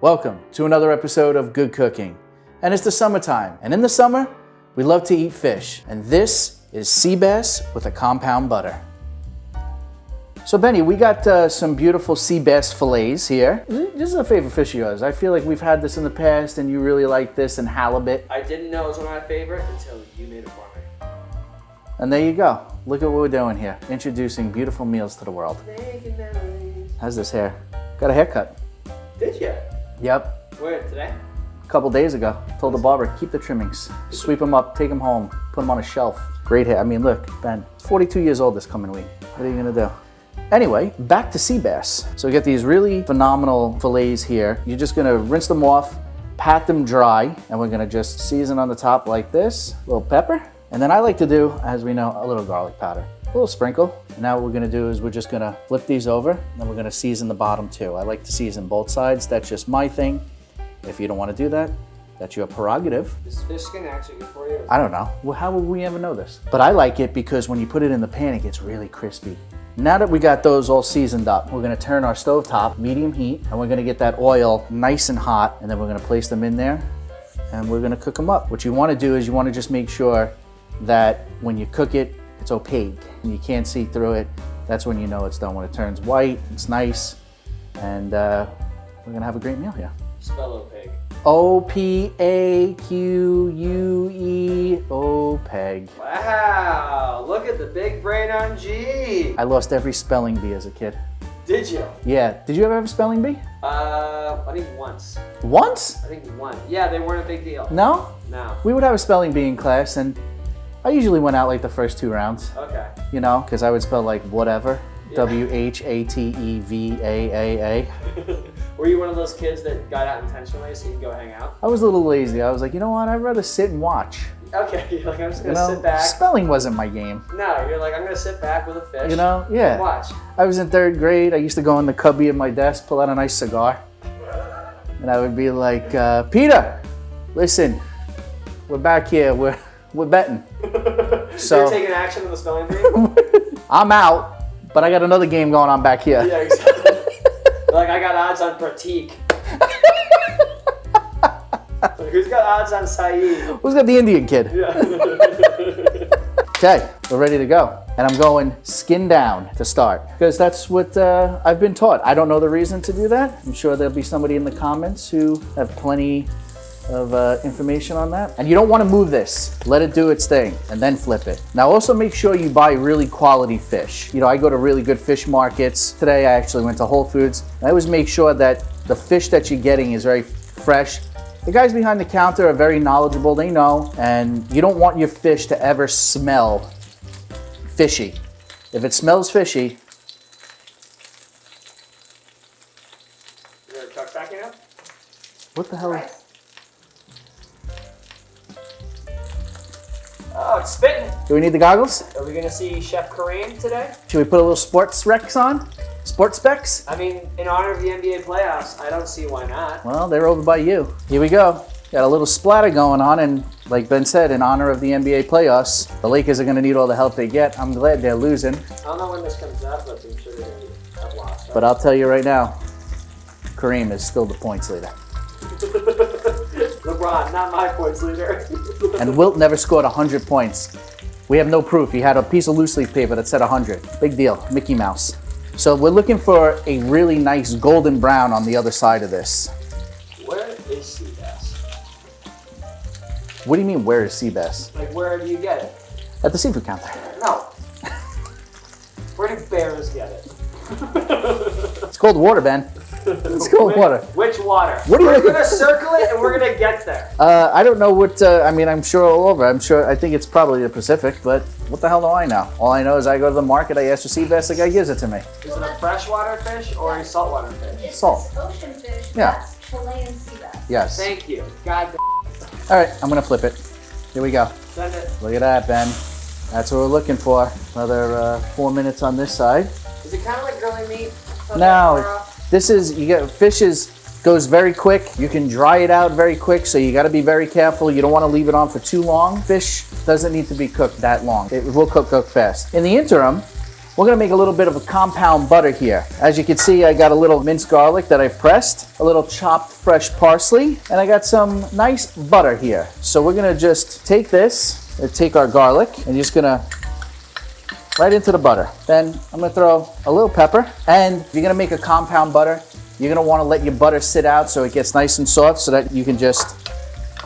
Welcome to another episode of Good Cooking. And it's the summertime, and in the summer, we love to eat fish. And this is sea bass with a compound butter. So Benny, we got some beautiful sea bass fillets here. This is a favorite fish of yours. I feel like we've had this in the past and you really like this, and halibut. I didn't know it was one of my favorite until you made it for me. And there you go. Look at what we're doing here. Introducing beautiful meals to the world. Making memories. How's this hair? Got a haircut. Did you? Yep. Where, today? A couple days ago. Told the barber, keep the trimmings. Sweep them up, take them home, put them on a shelf. Great hair. I mean, look, Ben, 42 years old this coming week. What are you gonna do? Anyway, back to sea bass. So we get these really phenomenal fillets here. You're just gonna rinse them off, pat them dry, and we're gonna just season on the top like this. A little pepper. And then I like to do, as we know, a little garlic powder. A little sprinkle. And now what we're gonna do is we're just gonna flip these over, and then we're gonna season the bottom too. I like to season both sides. That's just my thing. If you don't wanna do that, that's your prerogative. Is fish skin actually good for you? I don't know. Well, how would we ever know this? But I like it because when you put it in the pan, it gets really crispy. Now that we got those all seasoned up, we're gonna turn our stovetop medium heat, and we're gonna get that oil nice and hot, and then we're gonna place them in there, and we're gonna cook them up. What you wanna do is you wanna just make sure that when you cook it, it's opaque and you can't see through it. That's when you know it's done. When it turns white, it's nice, and we're gonna have a great meal here. Spell opaque. O-P-A-Q-U-E, opaque. Wow, look at the big brain on G. I lost every spelling bee as a kid. Did you? Yeah, did you ever have a spelling bee? I think once. Once? I think one. Yeah, they weren't a big deal. No? No. We would have a spelling bee in class, and I usually went out like the first 2 rounds. Okay. You know, because I would spell like whatever. Yeah. W-H-A-T-E-V-A-A-A. Were you one of those kids that got out intentionally so you can go hang out? I was a little lazy. I was like, you know what? I'd rather sit and watch. Okay, you're like, I'm just gonna You know, sit back. spelling wasn't my game. No, you're like, I'm gonna sit back with a fish. You know, yeah. And watch. I was in 3rd grade. I used to go in the cubby of my desk, pull out a nice cigar, and I would be like, Peter, listen, we're back here. We're betting. So you're taking action in the spelling bee? I'm out, but I got another game going on back here. Yeah, exactly. Like, I got odds on Pratik. Like, who's got odds on Saeed? Who's got the Indian kid? Yeah. Okay, we're ready to go. And I'm going skin down to start, because that's what I've been taught. I don't know the reason to do that. I'm sure there'll be somebody in the comments who have plenty of information on that. And you don't want to move this. Let it do its thing and then flip it. Now also make sure you buy really quality fish. You know, I go to really good fish markets. Today I actually went to Whole Foods. I always make sure that the fish that you're getting is very fresh. The guys behind the counter are very knowledgeable, they know, and you don't want your fish to ever smell fishy. If it smells fishy, Is there a truck backing up? what the hell? Oh, it's spitting. Do we need the goggles? Are we gonna see Chef Kareem today? Should we put a little sports recs on? Sports specs? I mean, in honor of the NBA playoffs, I don't see why not. Well, they're over by you. Here we go. Got a little splatter going on, and like Ben said, in honor of the NBA playoffs, the Lakers are gonna need all the help they get. I'm glad they're losing, I don't know when this comes up, but I'm sure they're gonna have lost. Right? but I'll tell you right now, Kareem is still the points leader. LeBron, not my points leader. And Wilt never scored 100 points. We have no proof. He had a piece of loose leaf paper that said 100. Big deal, Mickey Mouse. So we're looking for a really nice golden brown on the other side of this. Where is sea bass? What do you mean, where is sea bass? Like, where do you get it? At the seafood counter. No. Where do bears get it? It's cold water, Ben. It's cold water. Which water? What are you We're looking- gonna circle it and we're gonna get there. I don't know what, I mean, I'm sure all over. I think it's probably the Pacific, but what the hell do I know? All I know is I go to the market, I ask for sea bass, the guy gives it to me. Is it a freshwater fish or a saltwater fish? It's Salt. ocean fish. Yeah. That's Chilean sea bass. Yes. Thank you. God All right, I'm gonna flip it. Here we go. send it. Look at that, Ben. That's what we're looking for. Another 4 minutes on this side. Is it kind of like grilling meat? No, this is, you get, fish goes very quick. You can dry it out very quick, so you gotta be very careful. You don't wanna leave it on for too long. Fish doesn't need to be cooked that long. It will cook fast. In the interim, we're gonna make a little bit of a compound butter here. As you can see, I got a little minced garlic that I've pressed, a little chopped fresh parsley, and I got some nice butter here. So we're gonna just take this, take our garlic, and just gonna right into the butter. Then I'm gonna throw a little pepper, and if you're gonna make a compound butter, you're gonna wanna let your butter sit out so it gets nice and soft so that you can just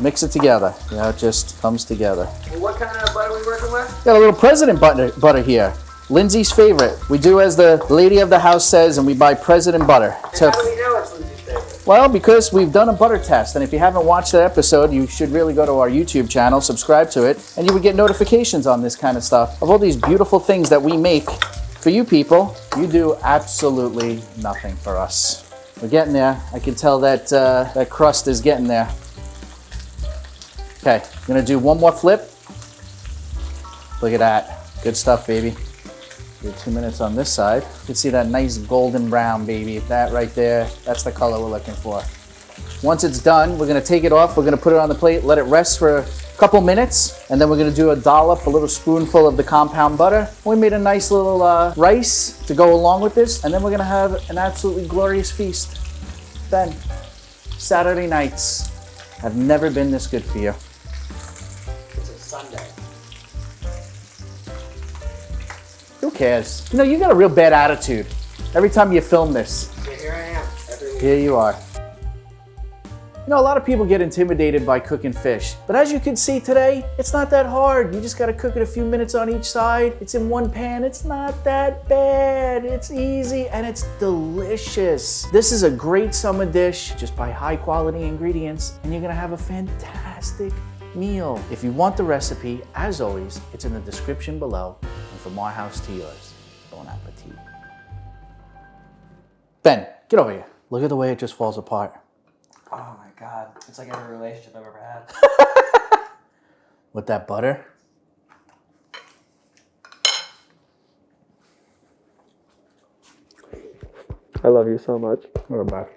mix it together. You know, it just comes together. And what kind of butter are we working with? Got a little President butter here. Lindsay's favorite. We do as the lady of the house says, and we buy President butter. And how do we know it's Lindsay's favorite? Well, because we've done a butter test, and if you haven't watched that episode, you should really go to our YouTube channel, subscribe to it, and you would get notifications on this kind of stuff, of all these beautiful things that we make for you people. You do absolutely nothing for us. We're getting there. I can tell that that crust is getting there. Okay, I'm gonna do one more flip. Look at that. Good stuff, baby. Do 2 minutes on this side. You can see that nice golden brown, baby. That right there, that's the color we're looking for. Once it's done, we're gonna take it off. We're gonna put it on the plate, let it rest for a couple minutes, and then we're gonna do a dollop, a little spoonful of the compound butter. We made a nice little rice to go along with this, and then we're gonna have an absolutely glorious feast. Then, Saturday nights have never been this good for you. It's a Sunday. Who cares? You know, you got a real bad attitude every time you film this. So here I am. Every week. Here you are. You know, a lot of people get intimidated by cooking fish, but as you can see today, it's not that hard. You just gotta cook it a few minutes on each side. It's in one pan. It's not that bad. It's easy and it's delicious. This is a great summer dish. Just buy high quality ingredients and you're gonna have a fantastic meal. If you want the recipe, as always, it's in the description below. And from our house to yours, bon appetit. Ben, get over here. Look at the way it just falls apart. Oh my God. It's like every relationship I've ever had. With that butter. I love you so much. What about?